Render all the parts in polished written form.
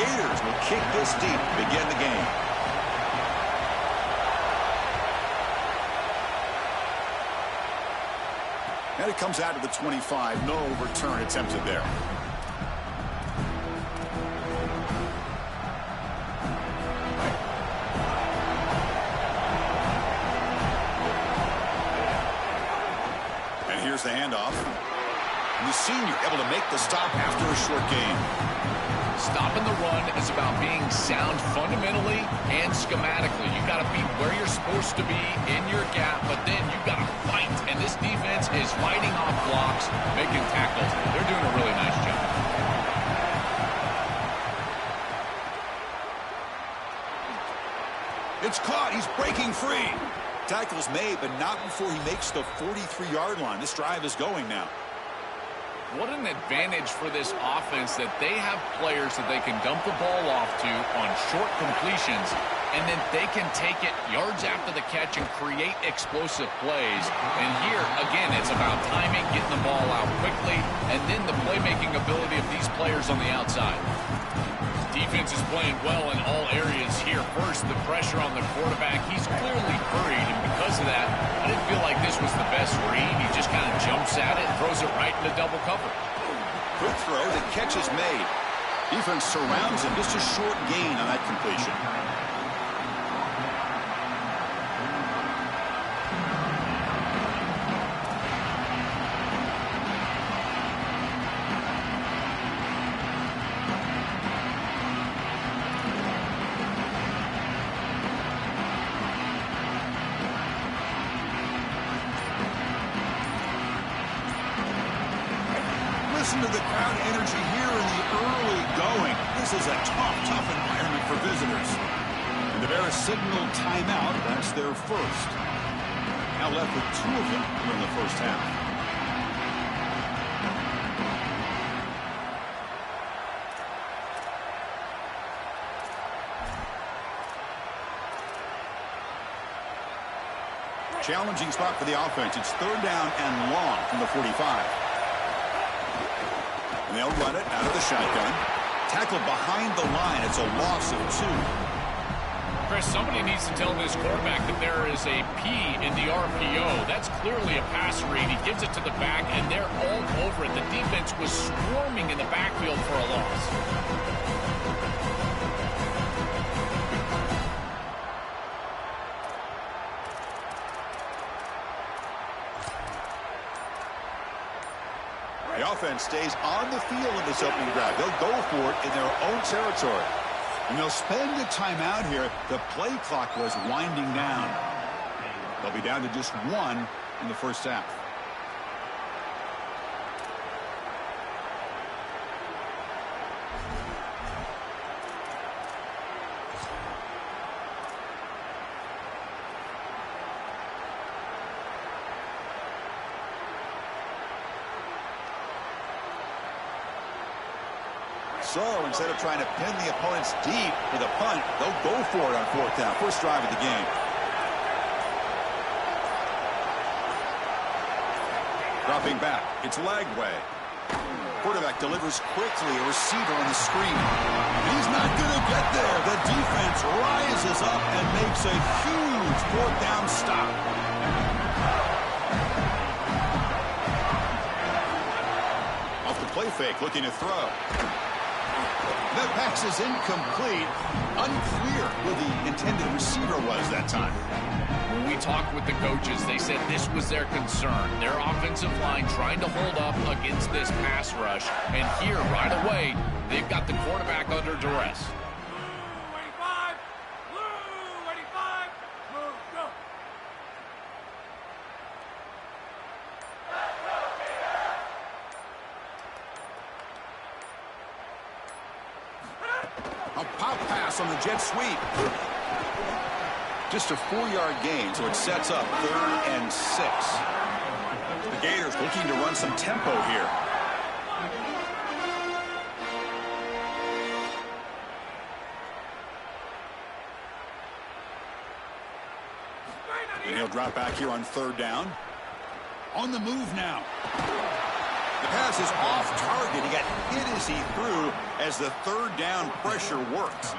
Gators will kick this deep to begin the game. And it comes out to the 25. No return attempted there. And here's the handoff. And the senior able to make the stop after a short gain. Stopping the run is about being sound fundamentally and schematically. You got to be where you're supposed to be in your gap, but then you got to fight. And this defense is fighting off blocks, making tackles. They're doing a really nice job. It's caught. He's breaking free. Tackle's made, but not before he makes the 43-yard line. This drive is going now. What an advantage for this offense that they have players that they can dump the ball off to on short completions, and then they can take it yards after the catch and create explosive plays. And here, again, it's about timing, getting the ball out quickly, and then the playmaking ability of these players on the outside. Defense is playing well in all areas here. First, the pressure on the quarterback. He's clearly hurried, and because of that, I didn't feel like this was the best read. He just kind of jumps at it and throws it right into double cover. Quick throw, the catch is made. Defense surrounds him, just a short gain on that completion. Listen to the crowd energy here in the early going. This is a tough environment for visitors. And the Bears signal timeout. That's their first. Now left with 2 of them here in the first half. Challenging spot for the offense. It's 3rd down and long from the 45. And they'll run it out of the shotgun. Tackled behind the line. It's a loss of 2. Chris, somebody needs to tell this quarterback that there is a P in the RPO. That's clearly a pass read. He gives it to the back, and they're all over it. The defense was swarming in the backfield for a loss. The offense stays on the field in this opening drive. They'll go for it in their own territory. And they'll spend the timeout here. The play clock was winding down. They'll be down to just 1 in the first half. So instead of trying to pin the opponents deep with a punt, they'll go for it on 4th down. First drive of the game. Dropping back. It's Lagway. Quarterback delivers quickly. A receiver on the screen. He's not going to get there. The defense rises up and makes a huge 4th down stop. Off the play fake, looking to throw. That pass is incomplete. Unclear who the intended receiver was that time. When we talked with the coaches, they said this was their concern. Their offensive line trying to hold up against this pass rush. And here, right away, they've got the quarterback under duress. A pop pass on the jet sweep. Just a 4-yard gain, so it sets up 3rd and 6. The Gators looking to run some tempo here. And he'll drop back here on 3rd down. On the move now. The pass is off target. He got hit as he threw as the third down pressure worked.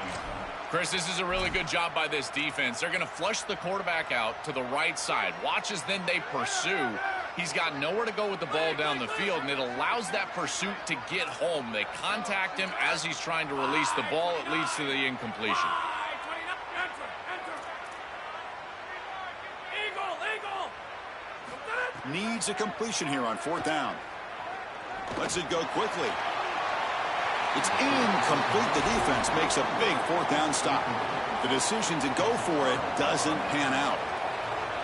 Chris, this is a really good job by this defense. They're going to flush the quarterback out to the right side. Watch as then they pursue. He's got nowhere to go with the ball down the field, and it allows that pursuit to get home. They contact him as he's trying to release the ball. It leads to the incompletion. Needs a completion here on fourth down. Lets it go quickly. It's incomplete. The defense makes a big fourth down stop. The decision to go for it doesn't pan out.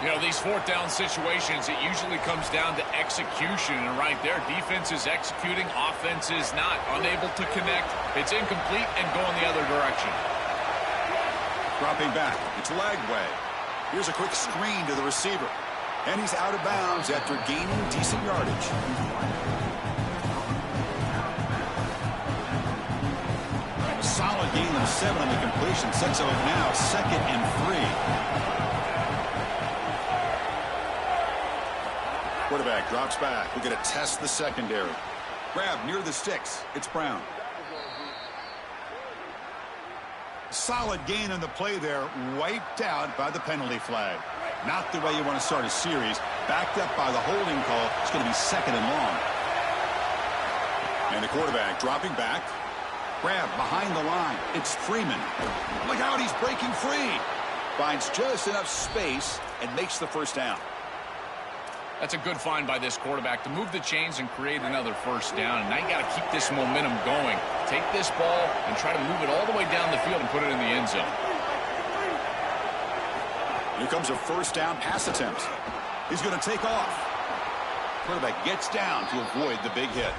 You know, these fourth down situations, it usually comes down to execution. And right there, defense is executing, offense is not. Unable to connect. It's incomplete and going the other direction. Dropping back. It's Lagway. Here's a quick screen to the receiver. And he's out of bounds after gaining decent yardage. Solid gain of 7 on the completion. Sets up now 2nd and 3. Quarterback drops back. We're going to test the secondary. Grab near the sticks. It's Brown. Solid gain on the play there. Wiped out by the penalty flag. Not the way you want to start a series. Backed up by the holding call. It's going to be 2nd and long. And the quarterback dropping back. Grab behind the line. It's Freeman. Look out, he's breaking free. Finds just enough space and makes the first down. That's a good find by this quarterback to move the chains and create another first down. And now you got to keep this momentum going. Take this ball and try to move it all the way down the field and put it in the end zone. Here comes a first down pass attempt. He's going to take off. Quarterback gets down to avoid the big hit.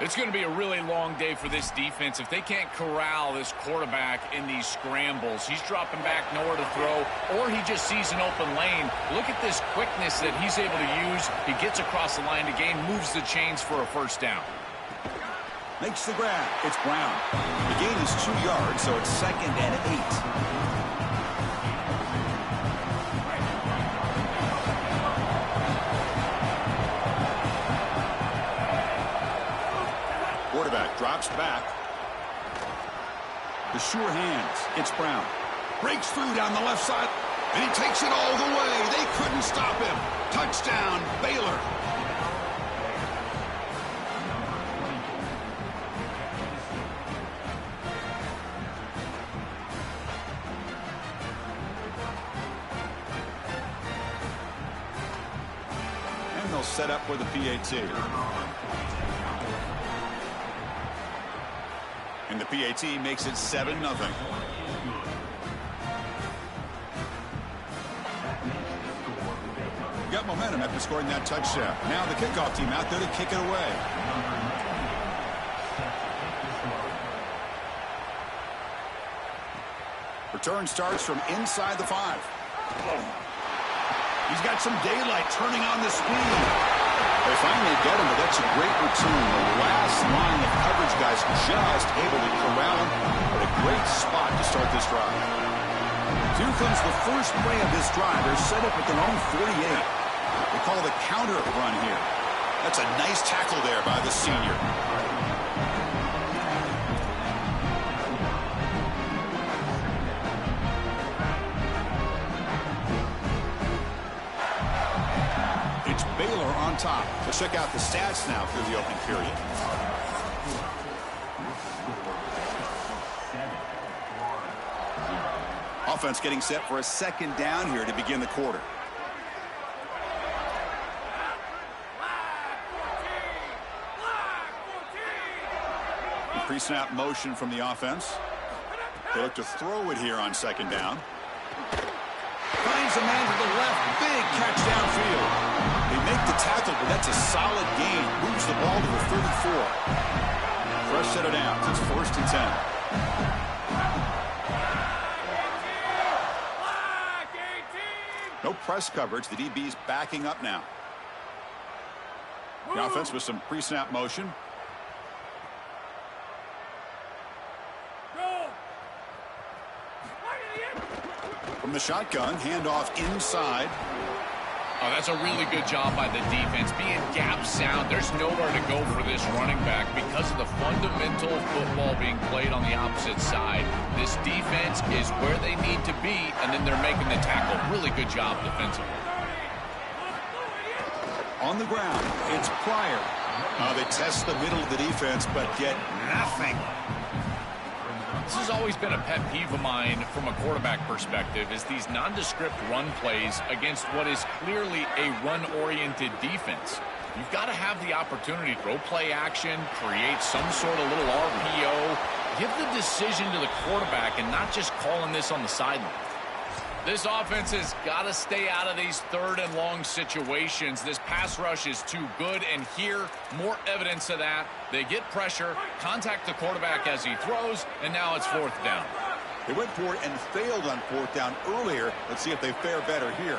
It's going to be a really long day for this defense. If they can't corral this quarterback in these scrambles, he's dropping back, nowhere to throw, or he just sees an open lane. Look at this quickness that he's able to use. He gets across the line to gain, moves the chains for a first down. Makes the grab. It's Brown. The gain is 2 yards, so it's 2nd and 8. Quarterback drops back. The sure hands. It's Brown. Breaks through down the left side. And he takes it all the way. They couldn't stop him. Touchdown, Baylor. And they'll set up for the PAT. And the PAT makes it 7-0. Got momentum after scoring that touchdown. Now the kickoff team out there to kick it away. Return starts from inside the 5. He's got some daylight turning on the speed. They finally get him, but that's a great return. The last line of coverage guys just able to corral him. But a great spot to start this drive. Here comes the first play of this drive. They're set up at their own 48. They call the counter run here. That's a nice tackle there by the senior. Baylor on top. Let's check out the stats now through the opening period. Offense getting set for a 2nd down here to begin the quarter. Pre-snap motion from the offense. They look to throw it here on 2nd down. Finds a man to the left. Big catch downfield. They make the tackle, but that's a solid gain. Moves the ball to the 34. Fresh set of downs. It's 1st and 10. No press coverage. The DB's backing up now. The offense with some pre-snap motion. From the shotgun, handoff inside. Oh, that's a really good job by the defense. Being gap sound, there's nowhere to go for this running back because of the fundamental football being played on the opposite side. This defense is where they need to be, and then they're making the tackle. Really good job defensively. On the ground, it's Pryor. They test the middle of the defense, but get nothing. This has always been a pet peeve of mine from a quarterback perspective, is these nondescript run plays against what is clearly a run-oriented defense. You've got to have the opportunity to throw play action, create some sort of little RPO, give the decision to the quarterback and not just calling this on the sideline. This offense has got to stay out of these third and long situations. This pass rush is too good, and here, more evidence of that. They get pressure, contact the quarterback as he throws, and now it's fourth down. They went for it and failed on fourth down earlier. Let's see if they fare better here.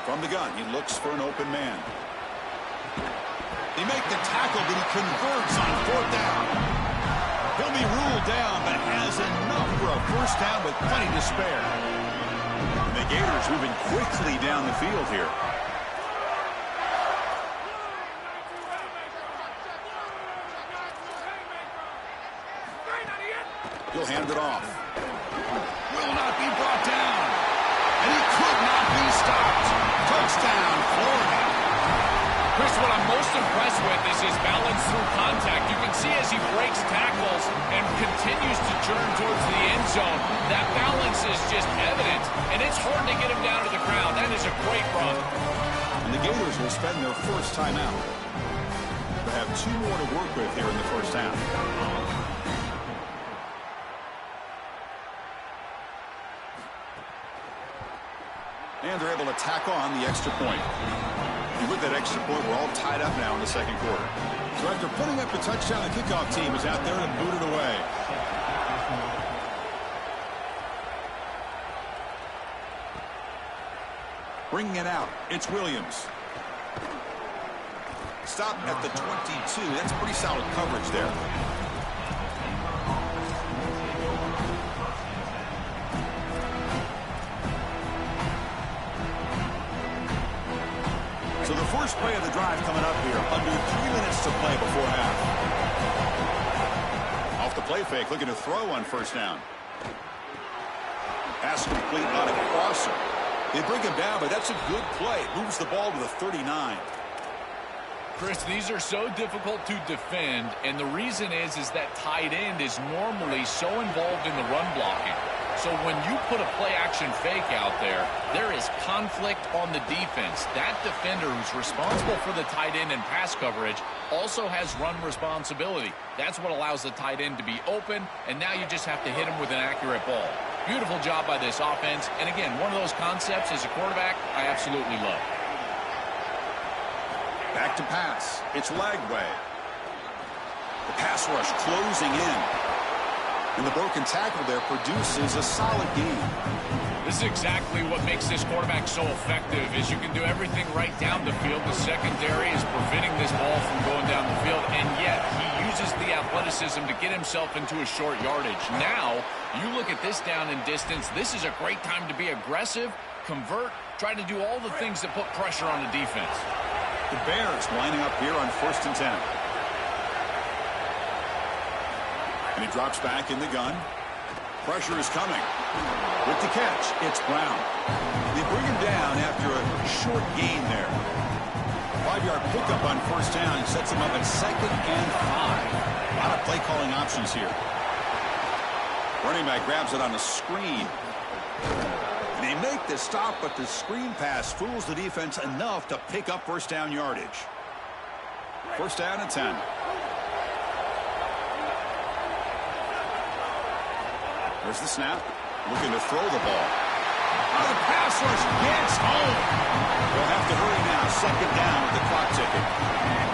From the gun, he looks for an open man. They make the tackle, but he converts on fourth down. He'll be ruled down, but has enough for a first down with plenty to spare. And the Gators moving quickly down the field here. He'll hand it off. Will not be brought down. And he could not be stopped. Touchdown, Florida. Chris, what I'm most impressed with is his balance through contact. You can see as he breaks tackles and continues to turn towards the end zone, that balance is just evident, and it's hard to get him down to the ground. That is a great run. And the Gators will spend their first timeout. They have two more to work with here in the first half. And they're able to tack on the extra point. And with that extra point, we're all tied up now in the second quarter. So after putting up the touchdown, the kickoff team is out there to boot it away. Bringing it out, it's Williams. Stop at the 22. That's pretty solid coverage there. So the first play of the drive coming up here, under 3 minutes to play before half. Off the play fake, looking to throw on first down. Pass complete on a crosser. They bring him down, but that's a good play. Moves the ball to the 39. Chris, these are so difficult to defend, and the reason is that tight end is normally so involved in the run blocking. So when you put a play-action fake out there, there is conflict on the defense. That defender who's responsible for the tight end and pass coverage also has run responsibility. That's what allows the tight end to be open, and now you just have to hit him with an accurate ball. Beautiful job by this offense, and again, one of those concepts as a quarterback I absolutely love. Back to pass. It's Lagway. The pass rush closing in. And the broken tackle there produces a solid game. This is exactly what makes this quarterback so effective, is you can do everything right down the field. The secondary is preventing this ball from going down the field, and yet he uses the athleticism to get himself into a short yardage. Now, you look at this down and distance, this is a great time to be aggressive, convert, try to do all the things that put pressure on the defense. The Bears lining up here on 1st and 10. And he drops back in the gun. Pressure is coming. With the catch, it's Brown. They bring him down after a short gain there. 5-yard pickup on first down sets him up at 2nd and 5. A lot of play calling options here. Running back grabs it on the screen. And they make the stop, but the screen pass fools the defense enough to pick up first down yardage. First down and 10. There's the snap. Looking to throw the ball. Oh, the pass rush gets home. They'll have to hurry now. 2nd down with the clock ticking.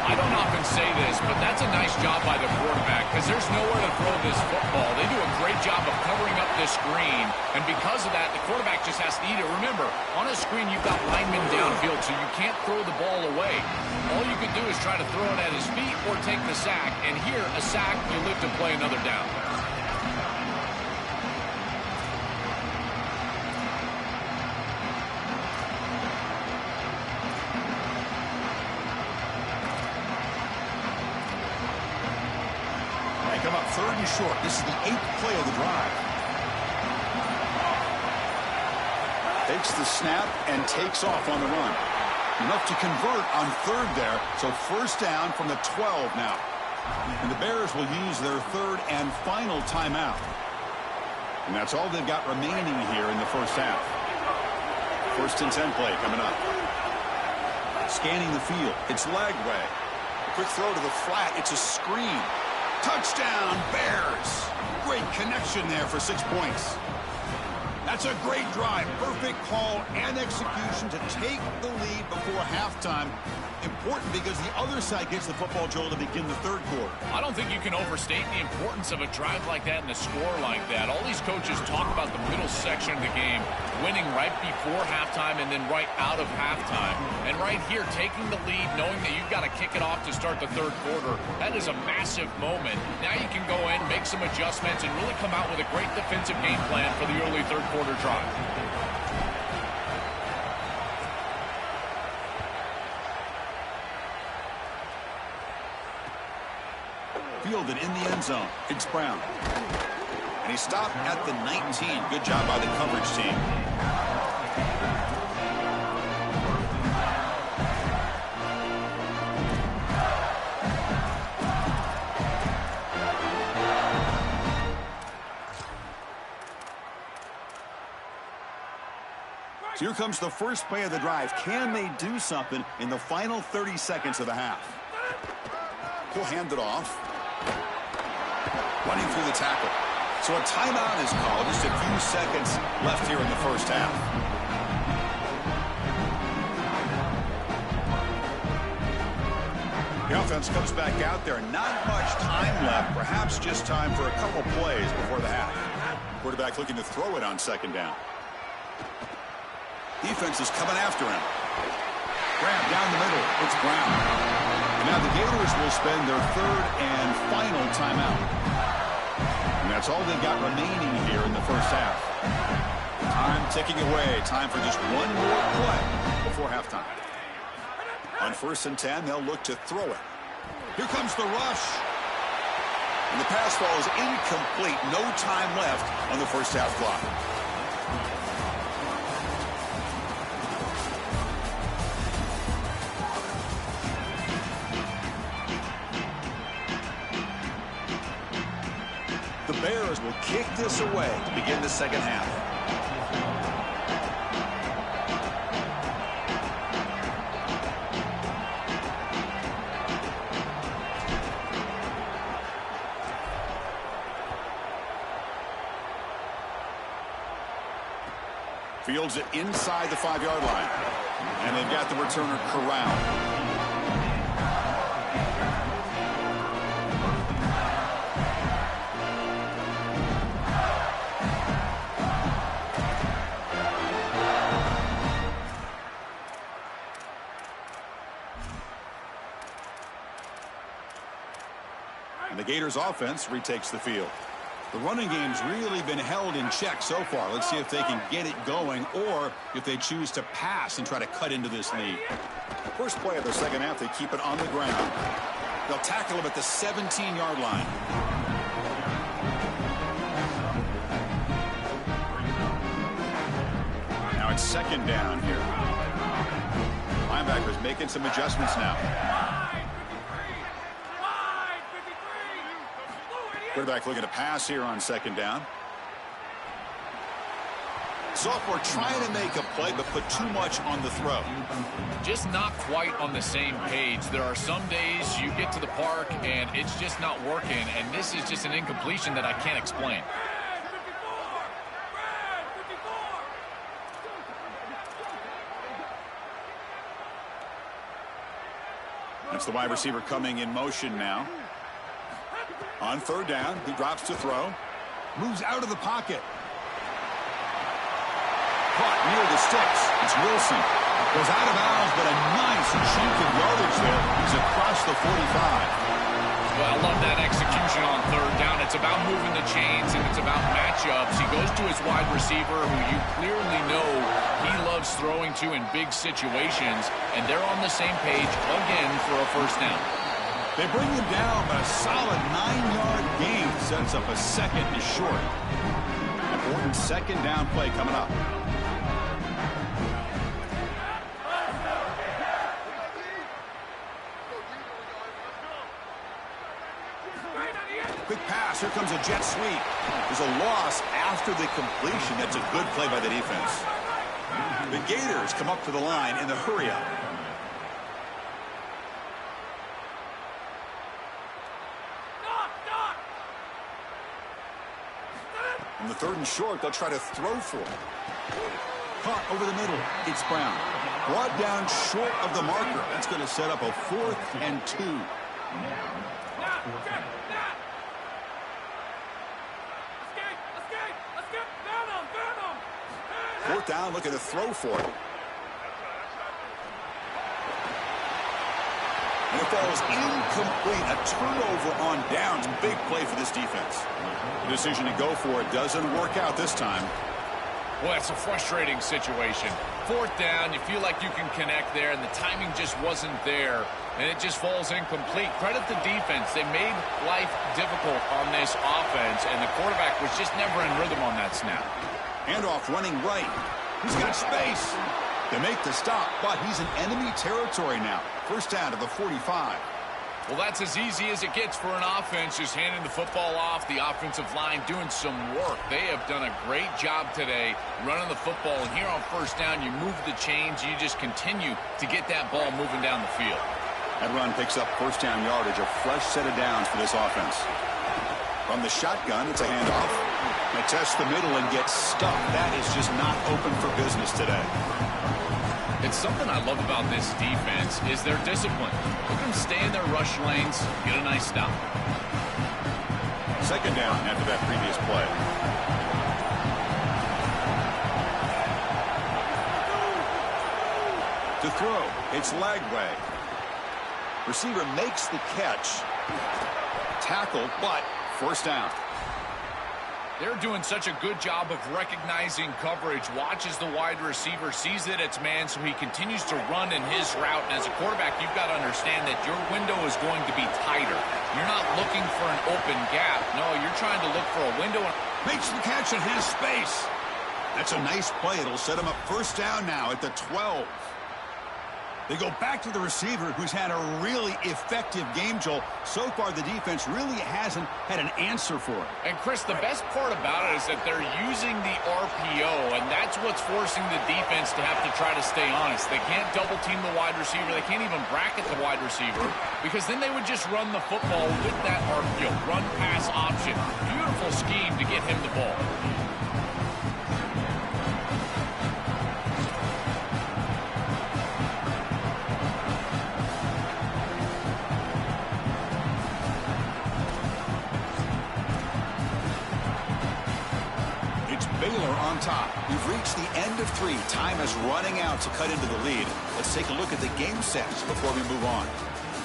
I don't often say this, but that's a nice job by the quarterback because there's nowhere to throw this football. They do a great job of covering up this screen, and because of that, the quarterback just has to eat it. Remember, on a screen, you've got linemen downfield, so you can't throw the ball away. All you can do is try to throw it at his feet or take the sack, and here, a sack, you live to play another down. They come up 3rd and short. This is the 8th play of the drive. Takes the snap and takes off on the run. Enough to convert on 3rd there. So 1st down from the 12 now. And the Bears will use their 3rd and final timeout. And that's all they've got remaining here in the 1st half. 1st and 10 play coming up. Scanning the field. It's Lagway. A quick throw to the flat. It's a screen. Touchdown, Bears. Great connection there for 6 points. That's a great drive. Perfect call and execution to take the lead before halftime. Important because the other side gets the football, Joel, to begin the 3rd quarter. I don't think you can overstate the importance of a drive like that and a score like that. All these coaches talk about the middle section of the game, winning right before halftime and then right out of halftime. And right here, taking the lead, knowing that you've got to kick it off to start the 3rd quarter, that is a massive moment. Now you can go in, make some adjustments, and really come out with a great defensive game plan for the early 3rd quarter drive. Fielded in the end zone. It's Brown. And he stopped at the 19. Good job by the coverage team. So here comes the first play of the drive. Can they do something in the final 30 seconds of the half? He'll hand it off. Running through the tackle. So a timeout is called. Just a few seconds left here in the 1st half. The offense comes back out there. Not much time left. Perhaps just time for a couple plays before the half. Quarterback looking to throw it on 2nd down. Defense is coming after him. Grab down the middle. It's Brown. And now the Gators will spend their 3rd and final timeout. And that's all they've got remaining here in the 1st half. Time ticking away. Time for just one more play before halftime. On 1st and 10, they'll look to throw it. Here comes the rush. And the pass ball is incomplete. No time left on the 1st half clock. The Bears will kick this away to begin the 2nd half. Fields it inside the 5-yard line. And they've got the returner corralled. And the Gators offense retakes the field. The running game's really been held in check so far. Let's see if they can get it going or if they choose to pass and try to cut into this lead. First play of the 2nd half, they keep it on the ground. They'll tackle him at the 17-yard line. Now it's 2nd down here. Linebackers making some adjustments now. Quarterback looking to pass here on 2nd down. Sophomore trying to make a play, but put too much on the throw. Just not quite on the same page. There are some days you get to the park and it's just not working, and this is just an incompletion that I can't explain. That's the wide receiver coming in motion now. On 3rd down, he drops to throw. Moves out of the pocket. Caught near the sticks. It's Wilson. Goes out of bounds, but a nice chunk of yardage there. He's across the 45. Well, I love that execution on 3rd down. It's about moving the chains, and it's about matchups. He goes to his wide receiver, who you clearly know he loves throwing to in big situations, and they're on the same page again for a 1st down. They bring him down, but a solid 9-yard gain sets up a second and short. Important second down play coming up. Quick pass. Here comes a jet sweep. There's a loss after the completion. That's a good play by the defense. The Gators come up to the line in the hurry-up. On the third and short, they'll try to throw for it. Caught over the middle. It's Brown. Brought down short of the marker. That's going to set up a 4th and 2. Fourth down, looking to throw for it. And it falls incomplete. A turnover on downs. Big play for this defense. The decision to go for it doesn't work out this time. Well, it's a frustrating situation. Fourth down, you feel like you can connect there, and the timing just wasn't there, and it just falls incomplete. Credit the defense. They made life difficult on this offense, and the quarterback was just never in rhythm on that snap. Handoff running right. He's got space. They make the stop, but he's in enemy territory now. First down to the 45. Well, that's as easy as it gets for an offense, just handing the football off. The offensive line doing some work. They have done a great job today running the football. And here on first down, you move the chains. You just continue to get that ball moving down the field. That run picks up first down yardage, a fresh set of downs for this offense. From the shotgun, it's a handoff. They test the middle and get stuck. That is just not open for business today. It's something I love about this defense is their discipline. Look them stay in their rush lanes, get a nice stop. Second down after that previous play. To throw, it's Lagway. Receiver makes the catch. Tackle, but first down. They're doing such a good job of recognizing coverage. Watches the wide receiver, sees that it's man, so he continues to run in his route. And as a quarterback, you've got to understand that your window is going to be tighter. You're not looking for an open gap. No, you're trying to look for a window. Makes the catch and has space. That's a nice play. It'll set him up first down now at the 12. They go back to the receiver, who's had a really effective game, Joel. So far, the defense really hasn't had an answer for it. And, Chris, the best part about it is that they're using the RPO, and that's what's forcing the defense to have to try to stay honest. They can't double-team the wide receiver. They can't even bracket the wide receiver, because then they would just run the football with that RPO, run-pass option. Beautiful scheme to get him the ball. On top. We've reached the end of 3. Time is running out to cut into the lead. Let's take a look at the game sets before we move on.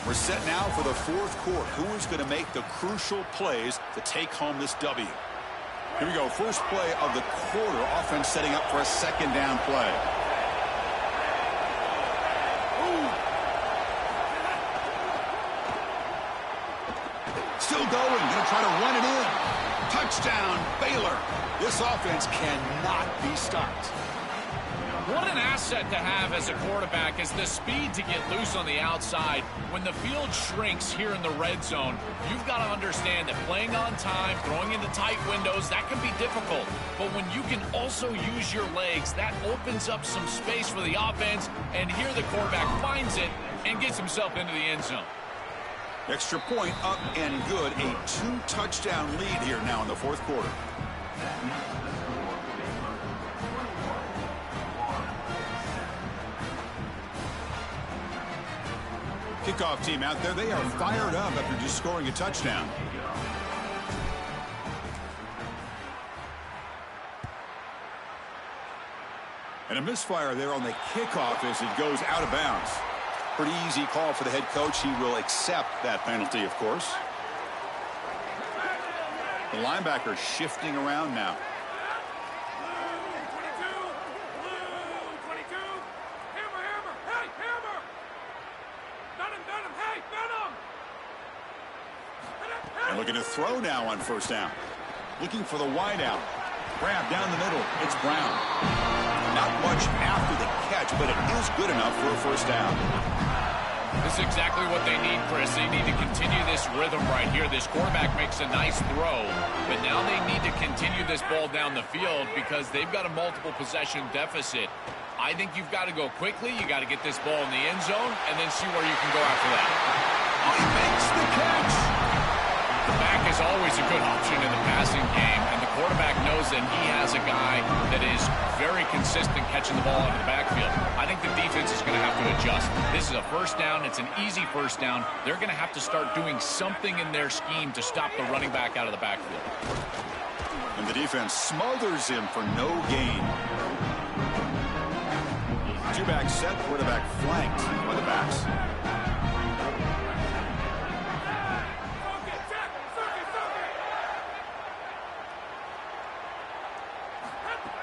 We're set now for the fourth quarter. Who is going to make the crucial plays to take home this W? Here we go. First play of the quarter. Offense setting up for a second down play. Still going. Going to try to run it in. Touchdown, Baylor. This offense cannot be stopped. What an asset to have as a quarterback is the speed to get loose on the outside. When the field shrinks here in the red zone, you've got to understand that playing on time, throwing into tight windows, that can be difficult. But when you can also use your legs, that opens up some space for the offense. And here the quarterback finds it and gets himself into the end zone. Extra point up and good. A 2-touchdown lead here now in the fourth quarter. Kickoff team out there. They are fired up after just scoring a touchdown. And a misfire there on the kickoff as it goes out of bounds. Pretty easy call for the head coach. He will accept that penalty, of course. The linebacker shifting around now. And looking to throw now on first down. Looking for the wide out. Grab down the middle. It's Brown. Not much after the catch, but it is good enough for a first down. This is exactly what they need, Chris. They need to continue this rhythm right here. This quarterback makes a nice throw, but now they need to continue this ball down the field because they've got a multiple possession deficit. I think you've got to go quickly. You got to get this ball in the end zone and then see where you can go after that. He makes the catch. The back is always a good option in the passing game, and the quarterback knows that he has a guy that is very consistent catching the ball out of the backfield. I think the defense is going to have to adjust. This is a first down. It's an easy first down. They're going to have to start doing something in their scheme to stop the running back out of the backfield. And the defense smothers him for no gain. Two-back set, quarterback flanked by the backs.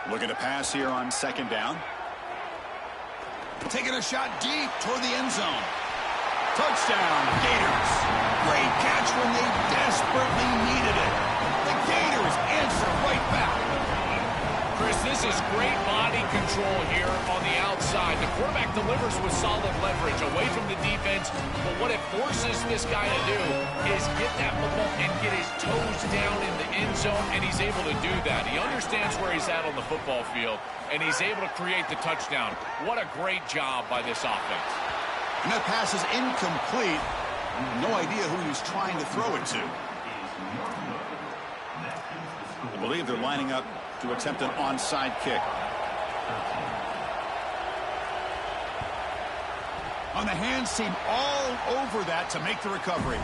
Looking to pass here on second down. Taking a shot deep toward the end zone. Touchdown, Gators. Great catch when they desperately needed it. The Gators answer right back. Chris, this is great body control here on the outside. The quarterback delivers with solid leverage away from the defense, but what it forces this guy to do is get that football and get his toes down in the end zone, and he's able to do that. He understands where he's at on the football field, and he's able to create the touchdown. What a great job by this offense. And that pass is incomplete. No idea who he was trying to throw it to. I believe they're lining up to attempt an onside kick. On the hands team all over that to make the recovery.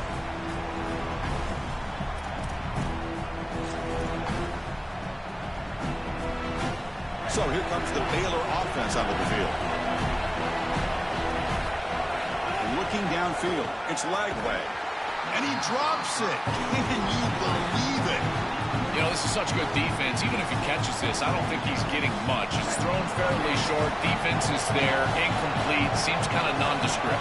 So here comes the Baylor offense onto the field. Looking downfield, it's Lagway. And he drops it. Can you believe it? You know, this is such good defense. Even if he catches this, I don't think he's getting much. It's thrown fairly short. Defense is there. Incomplete. Seems kind of nondescript.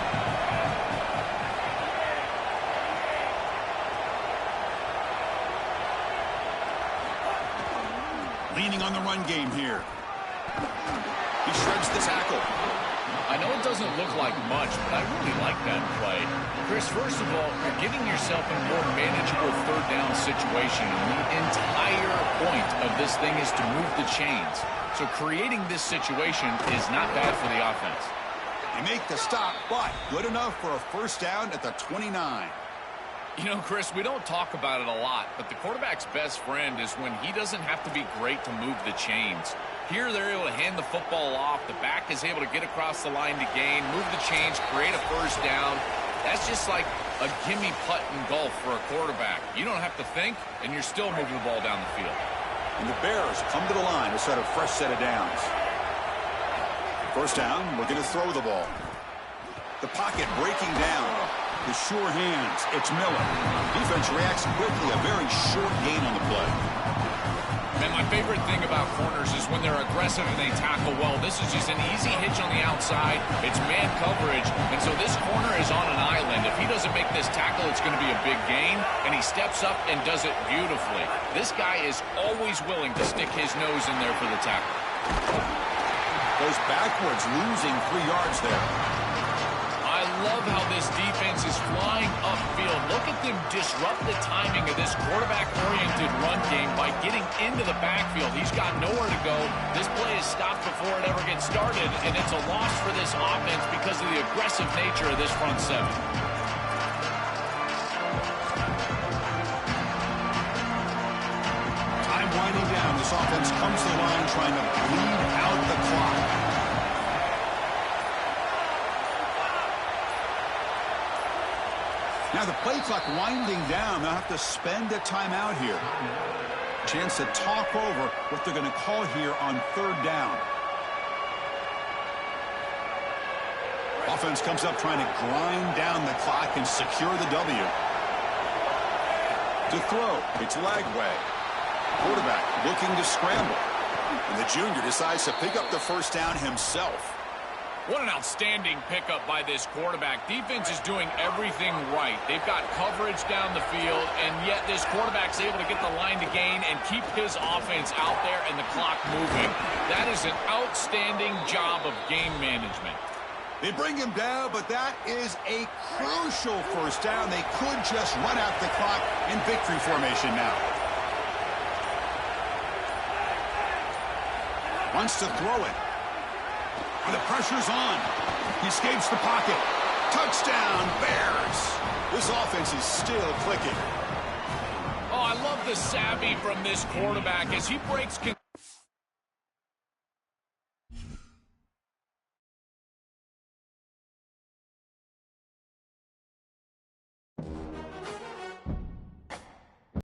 Leaning on the run game here. He shreds the tackle. I know it doesn't look like much, but I really like that play. Chris, first of all, you're getting yourself in a more manageable third down situation, and the entire point of this thing is to move the chains. So creating this situation is not bad for the offense. They make the stop, but good enough for a first down at the 29. You know, Chris, we don't talk about it a lot, but the quarterback's best friend is when he doesn't have to be great to move the chains. Here, they're able to hand the football off. The back is able to get across the line to gain, move the chains, create a first down. That's just like a gimme putt in golf for a quarterback. You don't have to think, and you're still moving the ball down the field. And the Bears come to the line to set a fresh set of downs. First down, looking to throw the ball. The pocket breaking down. The sure hands, it's Miller. Defense reacts quickly, a very short gain on the play. Man, my favorite thing about corners is when they're aggressive and they tackle well. This is just an easy hitch on the outside. It's man coverage, and so this corner is on an island. If he doesn't make this tackle, it's going to be a big gain, and he steps up and does it beautifully. This guy is always willing to stick his nose in there for the tackle. Goes backwards, losing 3 yards there. I love how this defense is flying upfield. Look at them disrupt the timing of this quarterback-oriented run game by getting into the backfield. He's got nowhere to go. This play is stopped before it ever gets started, and it's a loss for this offense because of the aggressive nature of this front seven. Time winding down. This offense comes to the line trying to bleed out the clock. Now the play clock winding down. They'll have to spend a timeout here. Chance to talk over what they're going to call here on third down. Offense comes up trying to grind down the clock and secure the W. To throw, it's Lagway. Quarterback looking to scramble. And the junior decides to pick up the first down himself. What an outstanding pickup by this quarterback. Defense is doing everything right. They've got coverage down the field, and yet this quarterback's able to get the line to gain and keep his offense out there and the clock moving. That is an outstanding job of game management. They bring him down, but that is a crucial first down. They could just run out the clock in victory formation now. Wants to throw it. The pressure's on. He escapes the pocket. Touchdown, Bears. This offense is still clicking. Oh, I love the savvy from this quarterback as he breaks